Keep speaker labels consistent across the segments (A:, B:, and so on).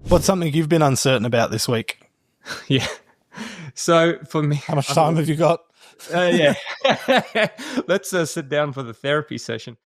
A: What's something you've been uncertain about this week?
B: Yeah. So for me,
A: how much time have you got?
B: Yeah. Let's sit down for the therapy session.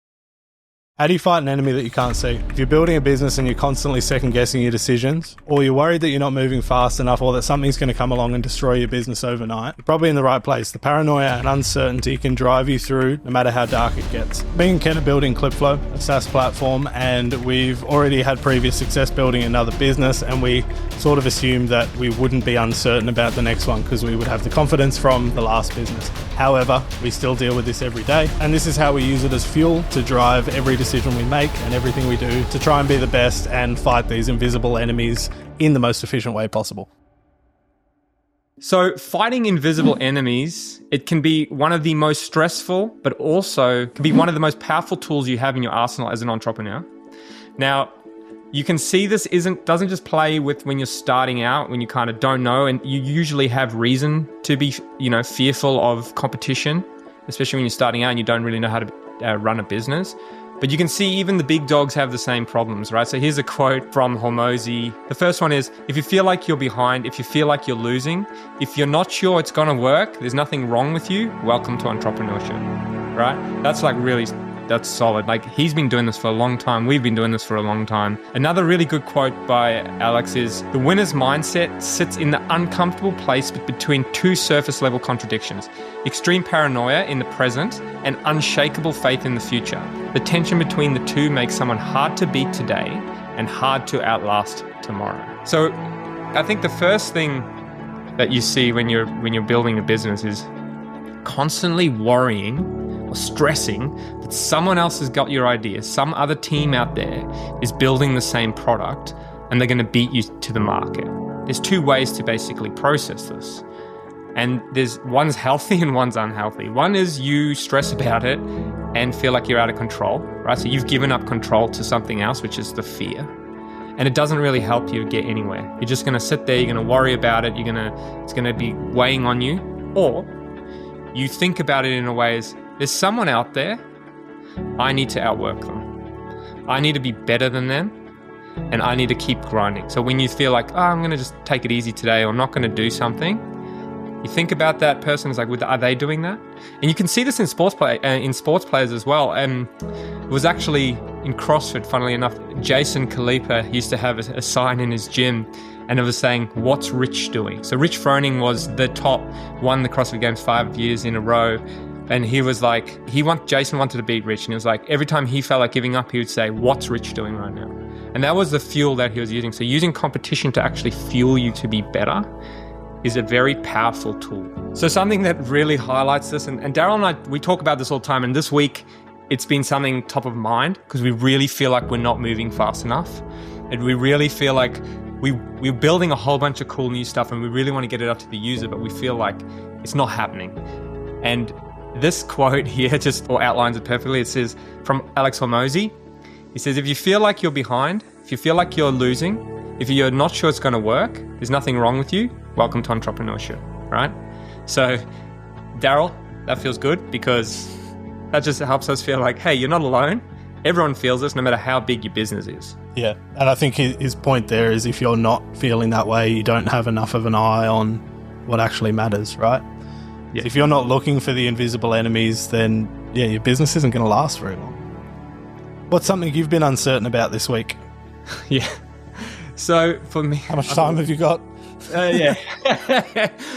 A: How do you fight an enemy that you can't see? If you're building a business and you're constantly second-guessing your decisions, or you're worried that you're not moving fast enough, or that something's going to come along and destroy your business overnight, you're probably in the right place. The paranoia and uncertainty can drive you through no matter how dark it gets. Me and Ken are building Clipflow, a SaaS platform, and we've already had previous success building another business, and we sort of assumed that we wouldn't be uncertain about the next one because we would have the confidence from the last business. However, we still deal with this every day, and this is how we use it as fuel to drive every decision we make and everything we do to try and be the best and fight these invisible enemies in the most efficient way possible.
B: So fighting invisible enemies, it can be one of the most stressful, but also can be one of the most powerful tools you have in your arsenal as an entrepreneur. Now, you can see this doesn't just play with when you're starting out, when you kind of don't know, and you usually have reason to be, fearful of competition, especially when you're starting out and you don't really know how to run a business. But you can see even the big dogs have the same problems, right? So here's a quote from Hormozi. The first one is, if you feel like you're behind, if you feel like you're losing, if you're not sure it's going to work, there's nothing wrong with you, welcome to entrepreneurship, right? That's solid. Like, he's been doing this for a long time. We've been doing this for a long time. Another really good quote by Alex is, the winner's mindset sits in the uncomfortable place between two surface level contradictions: extreme paranoia in the present and unshakable faith in the future. The tension between the two makes someone hard to beat today and hard to outlast tomorrow. So I think the first thing that you see when you're building a business is constantly worrying or stressing that someone else has got your idea, some other team out there is building the same product and they're going to beat you to the market. There's two ways to basically process this. And one's healthy and one's unhealthy. One is you stress about it and feel like you're out of control, right? So you've given up control to something else, which is the fear. And it doesn't really help you get anywhere. You're just going to sit there, you're going to worry about it, it's going to be weighing on you. Or you think about it in a way as, there's someone out there, I need to outwork them. I need to be better than them, and I need to keep grinding. So when you feel like, I'm going to just take it easy today, or I'm not going to do something, you think about that person as like, are they doing that? And you can see this in sports players as well. It was actually in CrossFit, funnily enough. Jason Khalipa used to have a sign in his gym, and it was saying, what's Rich doing? So Rich Froning was the top, won the CrossFit Games 5 years in a row. And he was like, Jason wanted to beat Rich. And he was like, every time he felt like giving up, he would say, what's Rich doing right now? And that was the fuel that he was using. So using competition to actually fuel you to be better is a very powerful tool. So something that really highlights this, and Darrell and I, we talk about this all the time. And this week, it's been something top of mind because we really feel like we're not moving fast enough. And we really feel like we're building a whole bunch of cool new stuff and we really want to get it up to the user, but we feel like it's not happening. And this quote here just outlines it perfectly. It says, from Alex Hormozi, he says, if you feel like you're behind, if you feel like you're losing, if you're not sure it's going to work, there's nothing wrong with you, welcome to entrepreneurship, right? So, Darrell, that feels good because that just helps us feel like, hey, you're not alone. Everyone feels this no matter how big your business is.
A: Yeah, and I think his point there is if you're not feeling that way, you don't have enough of an eye on what actually matters, right? Yeah. If you're not looking for the invisible enemies, then your business isn't going to last very long. What's something you've been uncertain about this week?
B: Yeah. So for me,
A: how much time have you got?
B: Yeah.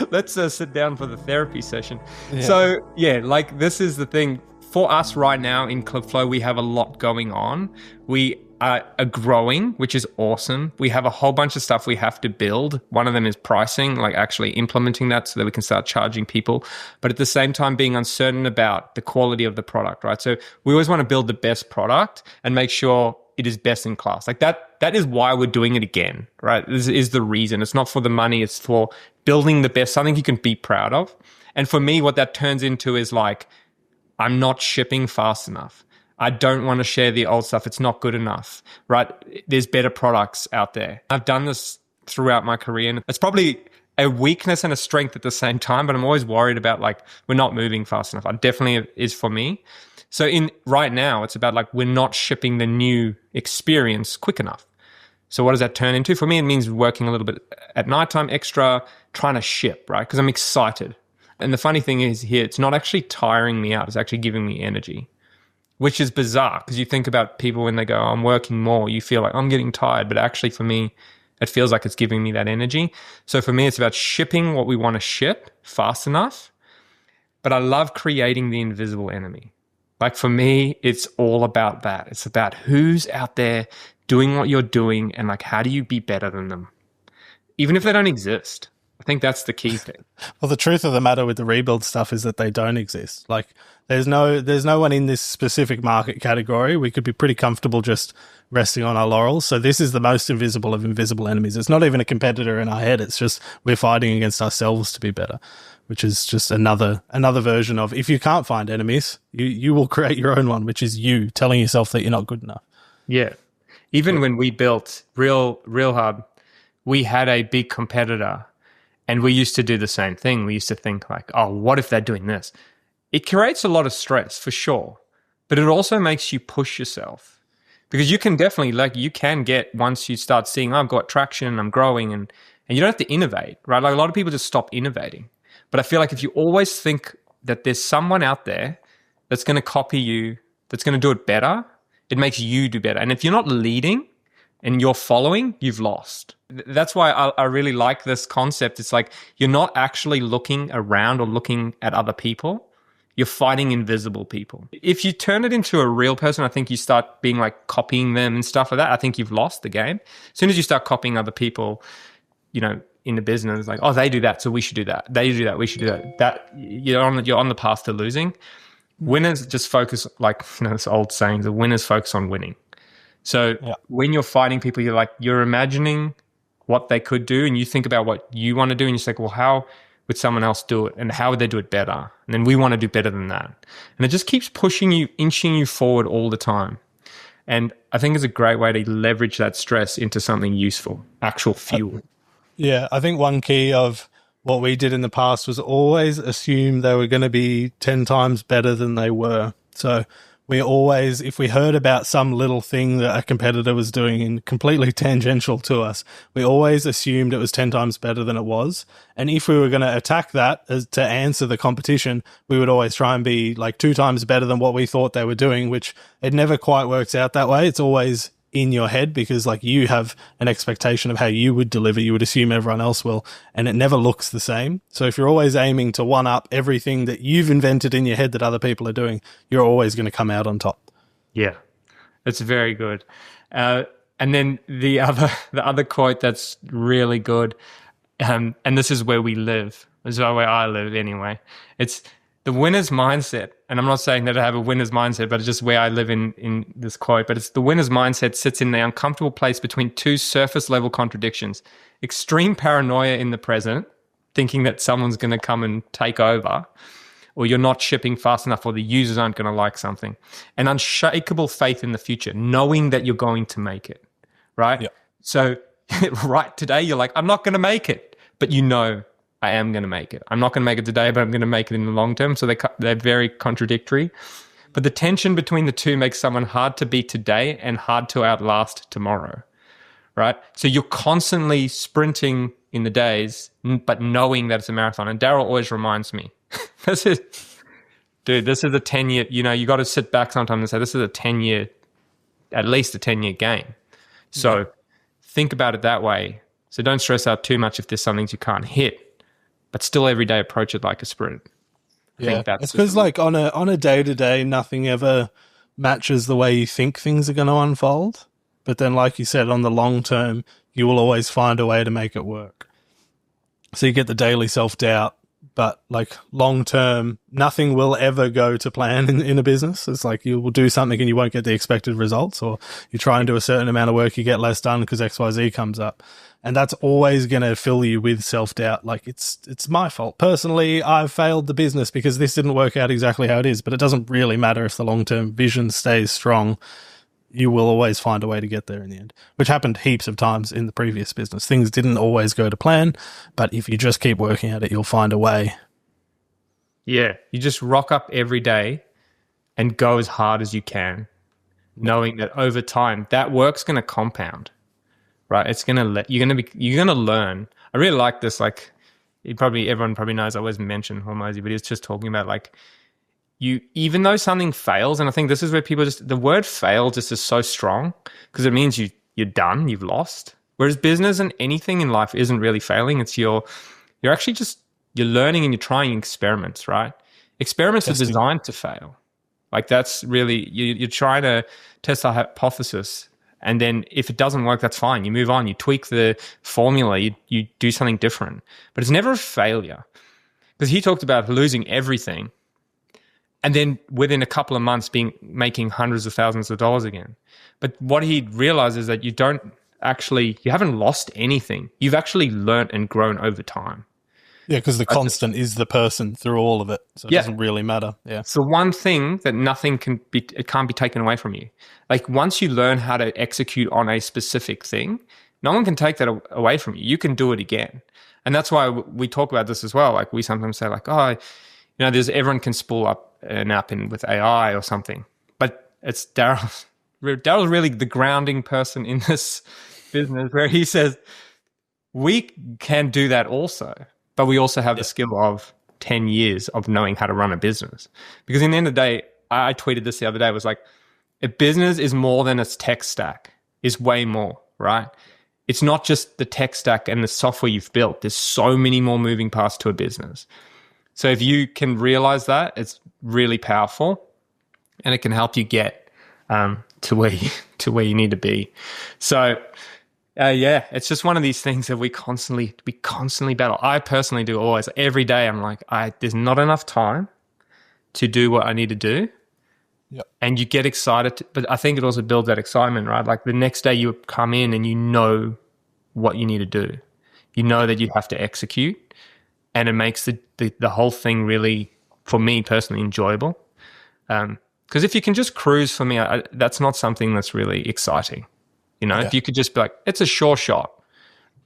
B: Let's sit down for the therapy session. Yeah. So this is the thing. For us right now in Clipflow, we have a lot going on. We are growing, which is awesome. We have a whole bunch of stuff we have to build. One of them is pricing, like actually implementing that so that we can start charging people. But at the same time, being uncertain about the quality of the product, right? So we always want to build the best product and make sure it is best in class. Like that is why we're doing it again, right? This is the reason. It's not for the money. It's for building the best, something you can be proud of. And for me, what that turns into is like, I'm not shipping fast enough. I don't want to share the old stuff. It's not good enough, right? There's better products out there. I've done this throughout my career, and it's probably a weakness and a strength at the same time, but I'm always worried about like, we're not moving fast enough. It definitely is for me. So right now, it's about like, we're not shipping the new experience quick enough. So what does that turn into? For me, it means working a little bit at nighttime extra, trying to ship, right? Because I'm excited. And the funny thing is here, it's not actually tiring me out. It's actually giving me energy, which is bizarre because you think about people when they go, I'm working more, you feel like I'm getting tired. But actually for me, it feels like it's giving me that energy. So for me, it's about shipping what we want to ship fast enough. But I love creating the invisible enemy. Like for me, it's all about that. It's about who's out there doing what you're doing and like, how do you be better than them? Even if they don't exist. I think that's the key thing.
A: Well, the truth of the matter with the rebuild stuff is that they don't exist. Like there's no one in this specific market category. We could be pretty comfortable just resting on our laurels. So this is the most invisible of invisible enemies. It's not even a competitor in our head. It's just we're fighting against ourselves to be better, which is just another version of if you can't find enemies, you will create your own one, which is you telling yourself that you're not good enough.
B: Yeah. Even when we built Real Hub, we had a big competitor. And we used to do the same thing. We used to think like, oh, what if they're doing this? It creates a lot of stress for sure, but it also makes you push yourself because you can definitely you can get once you start seeing, oh, I've got traction, I'm growing and you don't have to innovate, right? Like a lot of people just stop innovating. But I feel like if you always think that there's someone out there that's going to copy you, that's going to do it better, it makes you do better. And if you're not leading and you're following, you've lost. That's why I really like this concept. It's like you're not actually looking around or looking at other people. You're fighting invisible people. If you turn it into a real person, I think you start being like copying them and stuff like that. I think you've lost the game. As soon as you start copying other people, in the business, like, oh, they do that, so we should do that. They do that, we should do that. That you're on the path to losing. Winners just focus, like this old saying, the winners focus on winning. So when you're fighting people, you're imagining what they could do and you think about what you want to do and you say, well, how would someone else do it and how would they do it better? And then we want to do better than that. And it just keeps pushing you, inching you forward all the time. And I think it's a great way to leverage that stress into something useful, actual fuel.
A: Yeah, I think one key of what we did in the past was always assume they were going to be 10 times better than they were. So we always, if we heard about some little thing that a competitor was doing and completely tangential to us, we always assumed it was 10 times better than it was. And if we were going to attack that to answer the competition, we would always try and be like 2 times better than what we thought they were doing, which it never quite works out that way. It's always in your head because like you have an expectation of how you would deliver, you would assume everyone else will, and it never looks the same. So if you're always aiming to one up everything that you've invented in your head that other people are doing, you're always going to come out on top. Yeah,
B: that's very good. And then the other quote that's really good, and this is where we live. This is where I live anyway. It's the winner's mindset. And I'm not saying that I have a winner's mindset, but it's just where I live in this quote. But it's the winner's mindset sits in the uncomfortable place between two surface level contradictions. Extreme paranoia in the present, thinking that someone's going to come and take over, or you're not shipping fast enough, or the users aren't going to like something. And unshakable faith in the future, knowing that you're going to make it, right? Yeah. So right today, you're like, I'm not going to make it, but you know I am going to make it. I'm not going to make it today, but I'm going to make it in the long term. So they're very contradictory. But the tension between the two makes someone hard to beat today and hard to outlast tomorrow, right? So you're constantly sprinting in the days, but knowing that it's a marathon. And Darrell always reminds me, this is a 10-year, you got to sit back sometimes and say, this is at least a 10-year game. So think about it that way. So don't stress out too much if there's some things you can't hit, but still every day approach it like a sprint. I think that's
A: it's because like on a day-to-day, nothing ever matches the way you think things are going to unfold. But then, like you said, on the long term, you will always find a way to make it work. So you get the daily self-doubt, but like long term, nothing will ever go to plan in a business. It's like you will do something and you won't get the expected results, or you try and do a certain amount of work, you get less done because XYZ comes up. And that's always going to fill you with self-doubt. Like it's my fault. Personally, I've failed the business because this didn't work out exactly how it is, but it doesn't really matter if the long-term vision stays strong. You will always find a way to get there in the end, which happened heaps of times in the previous business. Things didn't always go to plan, but if you just keep working at it, you'll find a way.
B: Yeah, you just rock up every day and go as hard as you can, knowing that over time, that work's going to compound, right? You're gonna learn. I really like this. Like, everyone probably knows I always mention Hormozy, but he's just talking about like, even though something fails, and I think this is where people the word fail just is so strong because it means you're done, you've lost. Whereas business and anything in life isn't really failing. It's you're actually just, you're learning and you're trying experiments, right? Experiments are designed to fail. Like that's really, you're trying to test a hypothesis. And then if it doesn't work, that's fine. You move on, you tweak the formula, you do something different. But it's never a failure. Because he talked about losing everything and then within a couple of months making hundreds of thousands of dollars again. But what he realized is that you haven't lost anything. You've actually learnt and grown over time.
A: Yeah, because the constant is the person through all of it. So it doesn't really matter. Yeah.
B: It's the one thing that it can't be taken away from you. Like once you learn how to execute on a specific thing, no one can take that away from you. You can do it again. And that's why we talk about this as well. Like we sometimes say like, oh, everyone can spool up an app with AI or something. But it's Darrell's really the grounding person in this business where he says, we can do that also. But we also have the skill of 10 years of knowing how to run a business. Because in the end of the day, I tweeted this the other day, it was like, a business is more than its tech stack, is way more, right? It's not just the tech stack and the software you've built. There's so many more moving parts to a business. So if you can realize that, it's really powerful and it can help you get to where you need to be. So it's just one of these things that we constantly battle. I personally do always. Every day I'm like, there's not enough time to do what I need to do.
A: Yep.
B: And you get excited, but I think it also builds that excitement, right? Like the next day you come in and you know what you need to do. You know that you have to execute and it makes the whole thing really, for me personally, enjoyable. Because if you can just cruise, for me, that's not something that's really exciting. If you could just be like, it's a sure shot,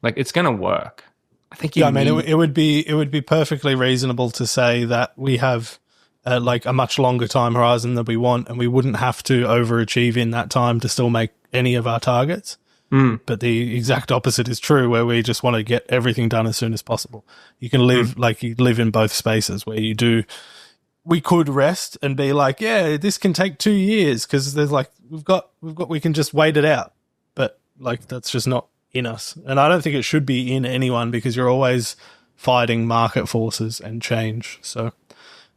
B: like it's going to work. I think
A: it would be perfectly reasonable to say that we have like a much longer time horizon than we want, and we wouldn't have to overachieve in that time to still make any of our targets. But the exact opposite is true, where we just want to get everything done as soon as possible. You can live in both spaces where we could rest and be like, yeah, this can take 2 years because there's like, we can just wait it out. But like, that's just not in us. And I don't think it should be in anyone because you're always fighting market forces and change. So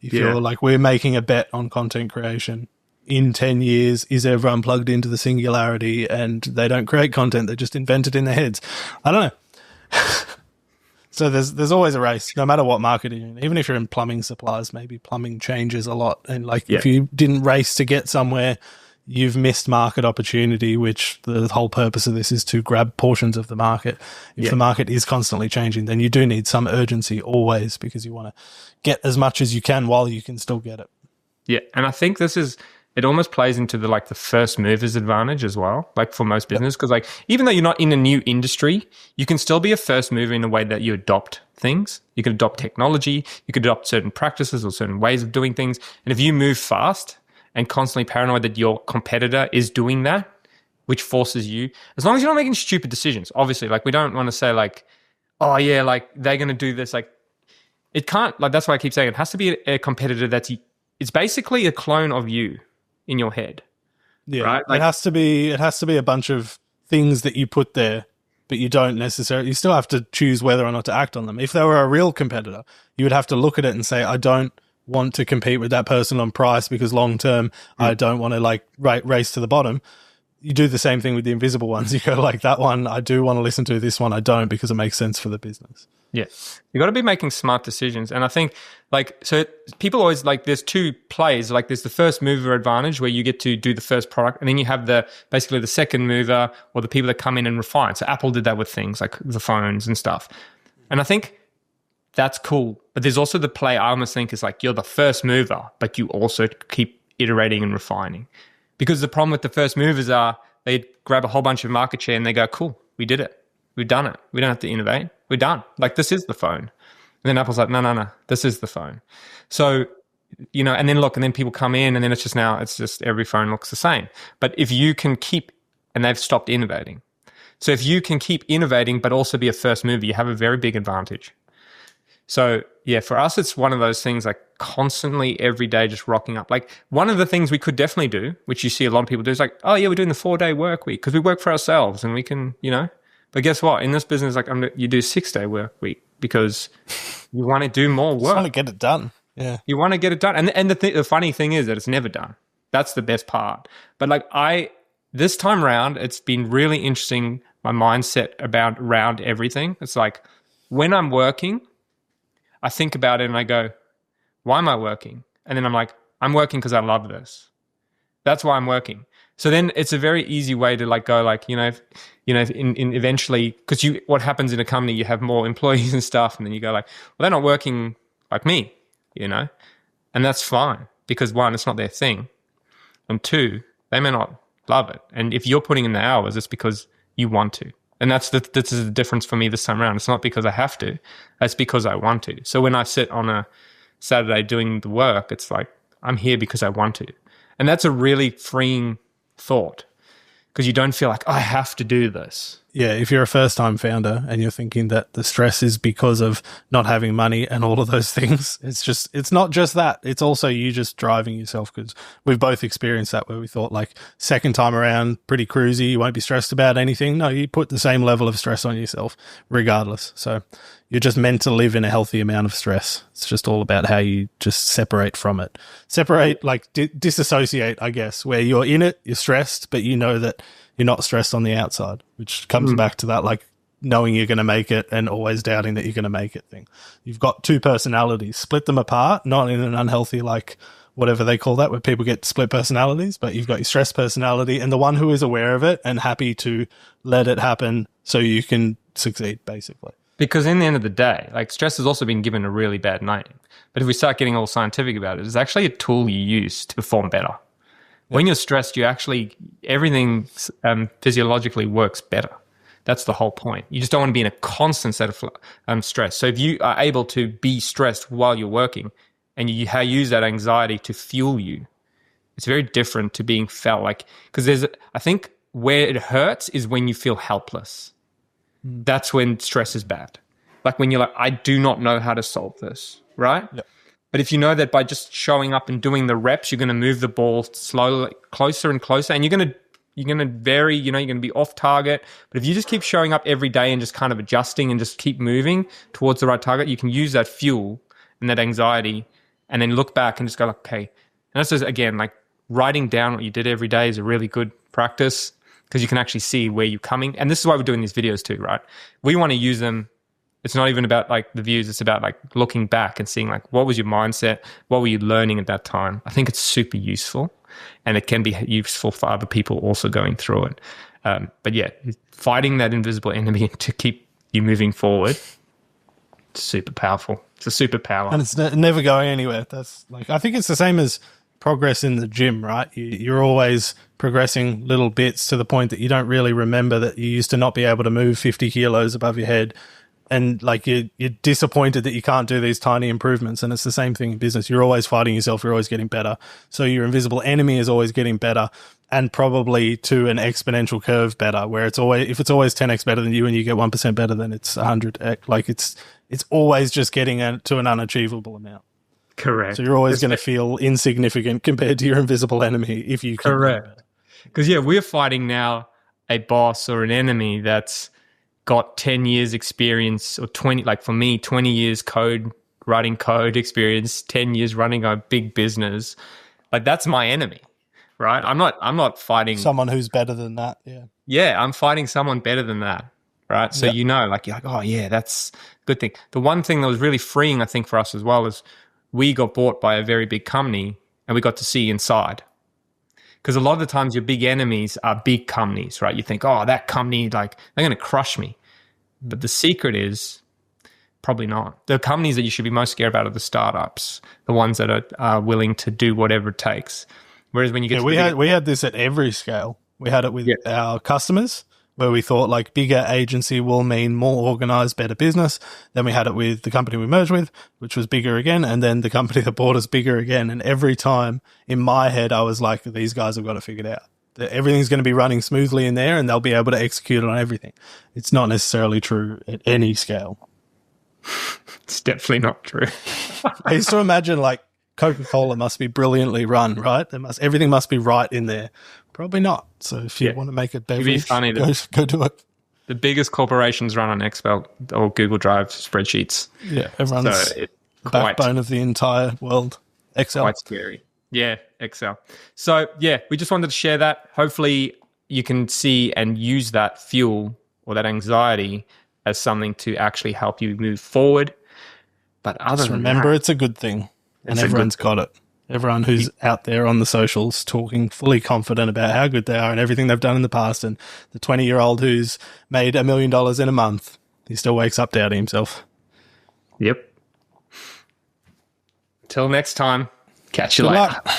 A: if you're like, we're making a bet on content creation, in 10 years, is everyone plugged into the singularity and they don't create content, they just invent it in their heads? I don't know. So there's always a race, no matter what market you're in. Even if you're in plumbing supplies, maybe plumbing changes a lot. And if you didn't race to get somewhere, you've missed market opportunity, which the whole purpose of this is to grab portions of the market. If the market is constantly changing, then you do need some urgency always because you want to get as much as you can while you can still get it. Yeah,
B: and I think it almost plays into the first mover's advantage as well, like for most business, because even though you're not in a new industry, you can still be a first mover in the way that you adopt things. You can adopt technology, you can adopt certain practices or certain ways of doing things. And if you move fast and constantly paranoid that your competitor is doing that, which forces you, as long as you're not making stupid decisions, obviously, we don't want to say oh yeah, they're going to do this. It can't, that's why I keep saying it has to be a competitor it's basically a clone of you in your head.
A: Yeah,
B: right?
A: It has to be a bunch of things that you put there, but you don't necessarily, you still have to choose whether or not to act on them. If they were a real competitor, you would have to look at it and say, I don't want to compete with that person on price because long term, I don't want to race to the bottom. You do the same thing with the invisible ones. You go that one, I do want to listen to, this one I don't, because it makes sense for the business.
B: Yeah. You got to be making smart decisions. And I think so people always there's two plays, there's the first mover advantage where you get to do the first product, and then you have basically the second mover or the people that come in and refine. So Apple did that with things like the phones and stuff. And I think that's cool. But there's also the play I almost think is you're the first mover, but you also keep iterating and refining. Because the problem with the first movers are they grab a whole bunch of market share and they go, cool, we did it. We've done it. We don't have to innovate. We're done. This is the phone. And then Apple's no, this is the phone. So, and then people come in and then it's just every phone looks the same. But if you can and they've stopped innovating. So if you can keep innovating but also be a first mover, you have a very big advantage. So yeah, for us, it's one of those things like constantly every day just rocking up. Like one of the things we could definitely do, which you see a lot of people do, is like, oh yeah, we're doing the 4-day work week because we work for ourselves and we can, But guess what? In this business, like you do 6-day work week because you want to do more work.
A: You want to get it done. Yeah.
B: You want to get it done. And the funny thing is that it's never done. That's the best part. But like this time around, it's been really interesting, my mindset around everything. It's like when I'm working, I think about it and I go, why am I working? And then I'm like, I'm working because I love this. That's why I'm working. So then it's a very easy way to like go like, in eventually, because what happens in a company, you have more employees and stuff. And then you go like, well, they're not working like me, and that's fine because one, it's not their thing. And two, they may not love it. And if you're putting in the hours, it's because you want to. And this is the difference for me this time around. It's not because I have to. It's because I want to. So when I sit on a Saturday doing the work, it's like, I'm here because I want to. And that's a really freeing thought because you don't feel like, I have to do this.
A: Yeah, if you're a first-time founder and you're thinking that the stress is because of not having money and all of those things, it's not just that. It's also you just driving yourself because we've both experienced that where we thought like second time around, pretty cruisy, you won't be stressed about anything. No, you put the same level of stress on yourself regardless. So you're just meant to live in a healthy amount of stress. It's just all about how you just separate from it. Separate, like disassociate, I guess, where you're in it, you're stressed, but you know that you're not stressed on the outside, which comes back to that, like knowing you're going to make it and always doubting that you're going to make it thing. You've got two personalities, split them apart, not in an unhealthy, like whatever they call that, where people get split personalities, but you've got your stress personality and the one who is aware of it and happy to let it happen so you can succeed, basically.
B: Because in the end of the day, like stress has also been given a really bad name. But if we start getting all scientific about it, it's actually a tool you use to perform better. When you're stressed, everything physiologically works better. That's the whole point. You just don't want to be in a constant state of stress. So if you are able to be stressed while you're working and you use that anxiety to fuel you, it's very different to being felt like, because I think where it hurts is when you feel helpless. That's when stress is bad. Like when you're like, I do not know how to solve this, right? Yep. But if you know that by just showing up and doing the reps, you're going to move the ball slowly, closer and closer, and you're going to vary, you're going to be off target. But if you just keep showing up every day and just kind of adjusting and just keep moving towards the right target, you can use that fuel and that anxiety and then look back and just go like, okay. And that's just, again, like writing down what you did every day is a really good practice because you can actually see where you're coming. And this is why we're doing these videos too, right? We want to use them. It's not even about like the views. It's about like looking back and seeing like, what was your mindset? What were you learning at that time? I think it's super useful and it can be useful for other people also going through it. But yeah, fighting that invisible enemy to keep you moving forward, it's super powerful. It's a superpower.
A: And it's never going anywhere. That's like, I think it's the same as progress in the gym, right? You're always progressing little bits to the point that you don't really remember that you used to not be able to move 50 kilos above your head. And like you're disappointed that you can't do these tiny improvements. And it's the same thing in business. You're always fighting yourself. You're always getting better. So your invisible enemy is always getting better and probably to an exponential curve better, where if it's always 10x better than you and you get 1% better, then it's 100x. Like it's always just getting to an unachievable amount.
B: Correct.
A: So you're always going to feel insignificant compared to your invisible enemy if you keep
B: correct. Because yeah, we're fighting now a boss or an enemy that's got 10 years experience or 20, like for me, 20 years writing code experience, 10 years running a big business. Like that's my enemy, right? I'm not fighting
A: someone who's better than that. Yeah.
B: Yeah. I'm fighting someone better than that. Right. So, like you're like, oh yeah, that's a good thing. The one thing that was really freeing, I think, for us as well is we got bought by a very big company and we got to see inside. Because a lot of the times your big enemies are big companies, right? You think, oh, that company, like, they're going to crush me. But the secret is probably not. The companies that you should be most scared about are the startups, the ones that are willing to do whatever it takes. Whereas when you get
A: we had this at every scale. We had it with our customers, where we thought like bigger agency will mean more organized, better business. Then we had it with the company we merged with, which was bigger again. And then the company that bought us bigger again. And every time in my head, I was like, these guys have got it figured out. that everything's going to be running smoothly in there and they'll be able to execute on everything. It's not necessarily true at any scale.
B: It's definitely not true.
A: I used to imagine like Coca-Cola must be brilliantly run, right? Everything must be right in there. Probably not. So if you want to make a beverage,
B: funny
A: go do it.
B: The biggest corporations run on Excel or Google Drive spreadsheets.
A: Yeah, everyone's the backbone of the entire world. Excel.
B: Quite scary. Yeah, Excel. So, yeah, we just wanted to share that. Hopefully, you can see and use that fuel or that anxiety as something to actually help you move forward. But other than
A: remember, it's a good thing. And everyone's got it. Everyone who's out there on the socials talking fully confident about how good they are and everything they've done in the past. And the 20-year-old who's made $1 million in a month, he still wakes up doubting himself.
B: Yep. Till next time. Catch you later. Good luck.